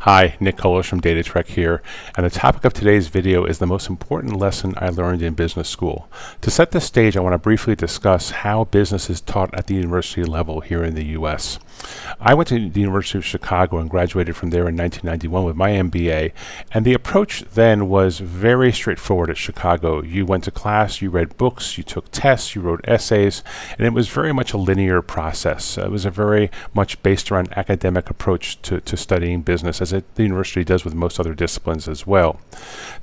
Hi, Nick Kolos from DataTrek here, and the topic of today's video is the most important lesson I learned in business school. To set the stage, I want to briefly discuss how business is taught at the university level here in the U.S. I went to the University of Chicago and graduated from there in 1991 with my MBA, and the approach then was very straightforward at Chicago. You went to class, you read books, you took tests, you wrote essays, and it was very much a linear process. It was a very much based around academic approach to studying business, as the university does with most other disciplines as well.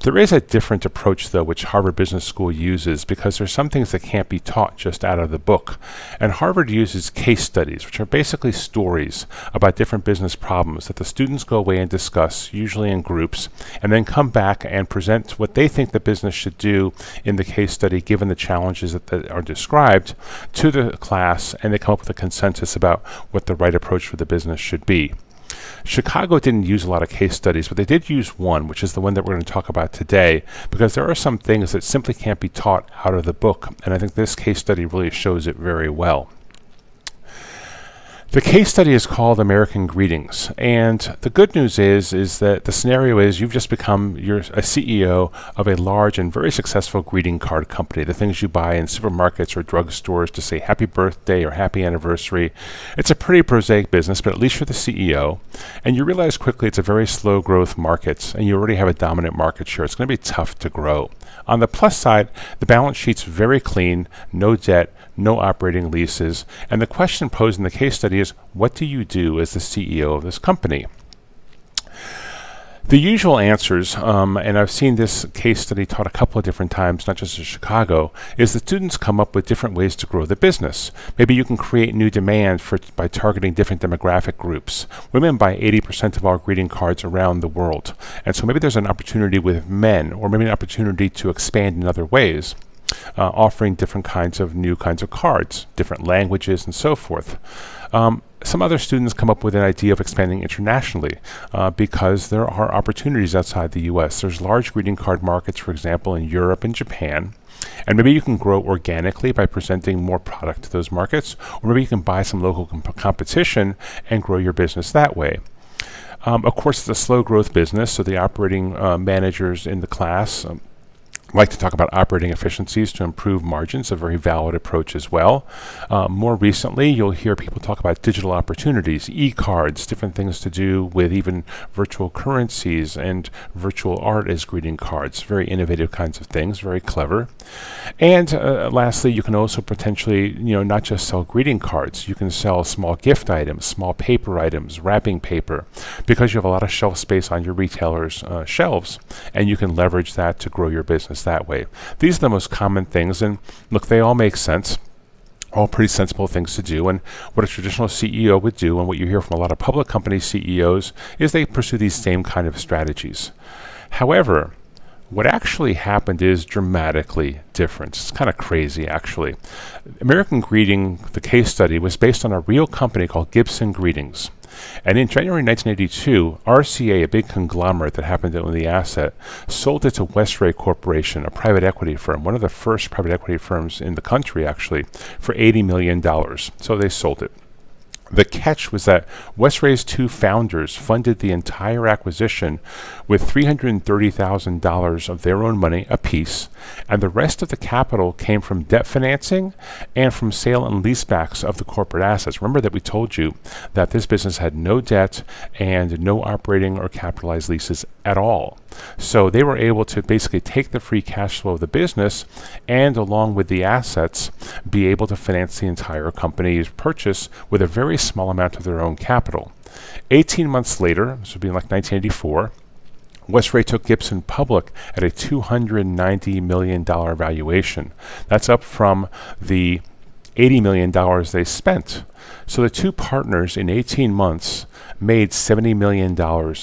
There is a different approach, though, which Harvard Business School uses, because there's some things that can't be taught just out of the book. And Harvard uses case studies, which are basically stories about different business problems that the students go away and discuss, usually in groups, and then come back and present what they think the business should do in the case study, given the challenges that are described to the class, and they come up with a consensus about what the right approach for the business should be. Chicago didn't use a lot of case studies, but they did use one, which is the one that we're going to talk about today, because there are some things that simply can't be taught out of the book, and I think this case study really shows it very well. The case study is called American Greetings, and the good news is that the scenario is you've just become a CEO of a large and very successful greeting card company, the things you buy in supermarkets or drugstores to say happy birthday or happy anniversary. It's a pretty prosaic business, but at least you're the CEO, and you realize quickly it's a very slow growth market, and you already have a dominant market share. It's going to be tough to grow. On the plus side, the balance sheet's very clean, no debt, no operating leases, and the question posed in the case study is, what do you do as the CEO of this company? The usual answers, and I've seen this case study taught a couple of different times, not just in Chicago, is the students come up with different ways to grow the business. Maybe you can create new demand by targeting different demographic groups. Women buy 80% of all greeting cards around the world, and so maybe there's an opportunity with men, or maybe an opportunity to expand in other ways. Offering different new kinds of cards, different languages, and so forth. Some other students come up with an idea of expanding internationally because there are opportunities outside the U.S. There's large greeting card markets, for example, in Europe and Japan. And maybe you can grow organically by presenting more product to those markets, or maybe you can buy some local competition and grow your business that way. Of course, it's a slow growth business, so the operating managers in the class like to talk about operating efficiencies to improve margins, a very valid approach as well. More recently, you'll hear people talk about digital opportunities, e-cards, different things to do with even virtual currencies and virtual art as greeting cards. Very innovative kinds of things, very clever. And lastly, you can also potentially, not just sell greeting cards. You can sell small gift items, small paper items, wrapping paper, because you have a lot of shelf space on your retailers' shelves, and you can leverage that to grow your business that way. These are the most common things, and look, they all make sense. All pretty sensible things to do, and what a traditional CEO would do, and what you hear from a lot of public company CEOs, is they pursue these same kind of strategies. However, what actually happened is dramatically different. It's kind of crazy, actually. American Greeting, the case study, was based on a real company called Gibson Greetings. And in January 1982, RCA, a big conglomerate that happened to own the asset, sold it to Westray Corporation, a private equity firm, one of the first private equity firms in the country, actually, for $80 million. So they sold it. The catch was that Westray's two founders funded the entire acquisition with $330,000 of their own money apiece, and the rest of the capital came from debt financing and from sale and leasebacks of the corporate assets. Remember that we told you that this business had no debt and no operating or capitalized leases at all. So they were able to basically take the free cash flow of the business and, along with the assets, be able to finance the entire company's purchase with a very small amount of their own capital. 18 months later, this would be in like 1984, Westray took Gibson public at a $290 million valuation. That's up from the $80 million they spent. So the two partners in 18 months made $70 million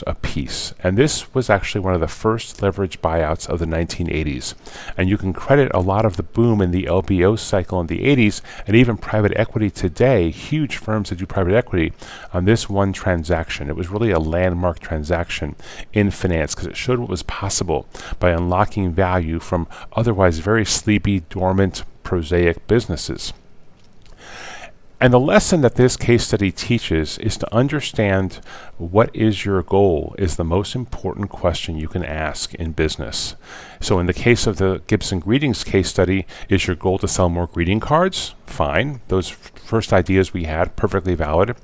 apiece. And this was actually one of the first leveraged buyouts of the 1980s. And you can credit a lot of the boom in the LBO cycle in the 80s, and even private equity today, huge firms that do private equity, on this one transaction. It was really a landmark transaction in finance because it showed what was possible by unlocking value from otherwise very sleepy, dormant, prosaic businesses. And the lesson that this case study teaches is to understand what is your goal is the most important question you can ask in business. So in the case of the Gibson Greetings case study, is your goal to sell more greeting cards? Fine. Those first ideas we had, perfectly valid.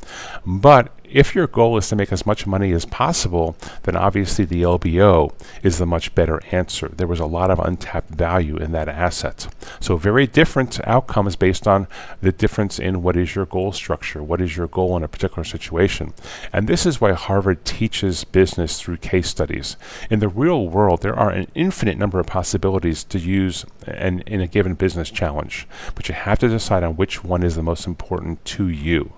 But if your goal is to make as much money as possible, then obviously the LBO is the much better answer. There was a lot of untapped value in that asset. So very different outcomes based on the difference in what is your goal structure, what is your goal in a particular situation. And this is why Harvard teaches business through case studies. In the real world, there are an infinite number of possibilities to use in a given business challenge, but you have to decide on which one is the most important to you.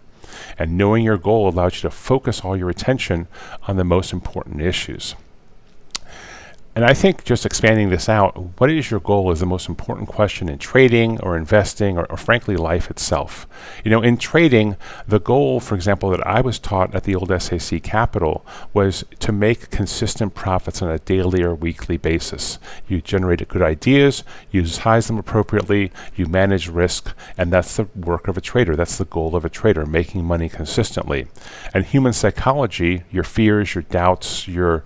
And knowing your goal allows you to focus all your attention on the most important issues. And I think just expanding this out, what is your goal is the most important question in trading or investing or frankly life itself. You know, in trading, the goal, for example, that I was taught at the old SAC Capital was to make consistent profits on a daily or weekly basis. You generate good ideas, you size them appropriately, you manage risk, and that's the work of a trader. That's the goal of a trader, making money consistently. And human psychology, your fears, your doubts, your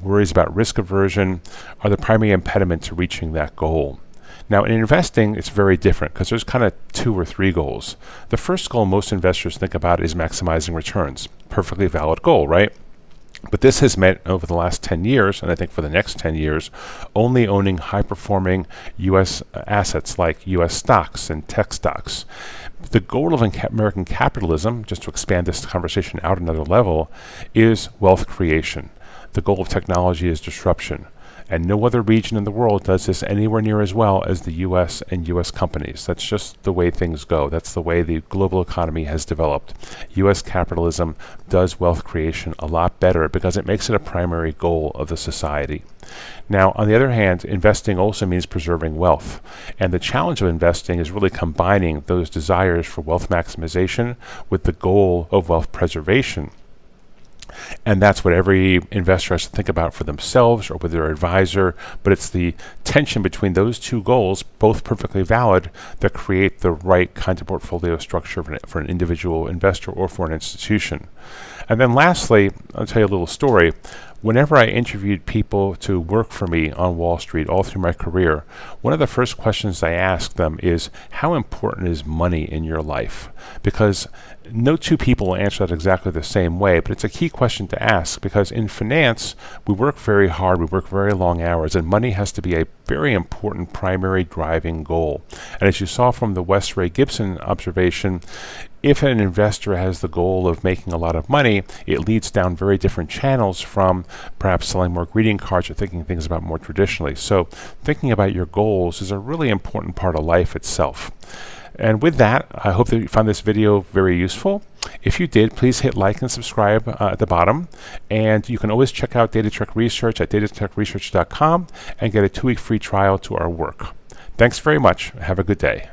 worries about risk aversion are the primary impediment to reaching that goal. Now, in investing, it's very different because there's kind of 2 or 3 goals. The first goal most investors think about is maximizing returns. Perfectly valid goal, right? But this has meant over the last 10 years, and I think for the next 10 years, only owning high-performing U.S. assets like U.S. stocks and tech stocks. The goal of American capitalism, just to expand this conversation out another level, is wealth creation. The goal of technology is disruption. And no other region in the world does this anywhere near as well as the U.S. and U.S. companies. That's just the way things go. That's the way the global economy has developed. U.S. capitalism does wealth creation a lot better because it makes it a primary goal of the society. Now, on the other hand, investing also means preserving wealth. And the challenge of investing is really combining those desires for wealth maximization with the goal of wealth preservation. And that's what every investor has to think about for themselves or with their advisor. But it's the tension between those 2 goals, both perfectly valid, that create the right kind of portfolio structure for an individual investor or for an institution. And then lastly, I'll tell you a little story. Whenever I interviewed people to work for me on Wall Street all through my career, one of the first questions I asked them is, how important is money in your life? Because no 2 people will answer that exactly the same way, but it's a key question to ask because in finance, we work very hard, we work very long hours, and money has to be a very important primary driving goal. And as you saw from the Wes Ray Gibson observation, if an investor has the goal of making a lot of money, it leads down very different channels from perhaps selling more greeting cards or thinking things about more traditionally. So thinking about your goals is a really important part of life itself. And with that, I hope that you found this video very useful. If you did, please hit like and subscribe at the bottom. And you can always check out DataTrek Research at datatrekresearch.com and get a 2-week free trial to our work. Thanks very much. Have a good day.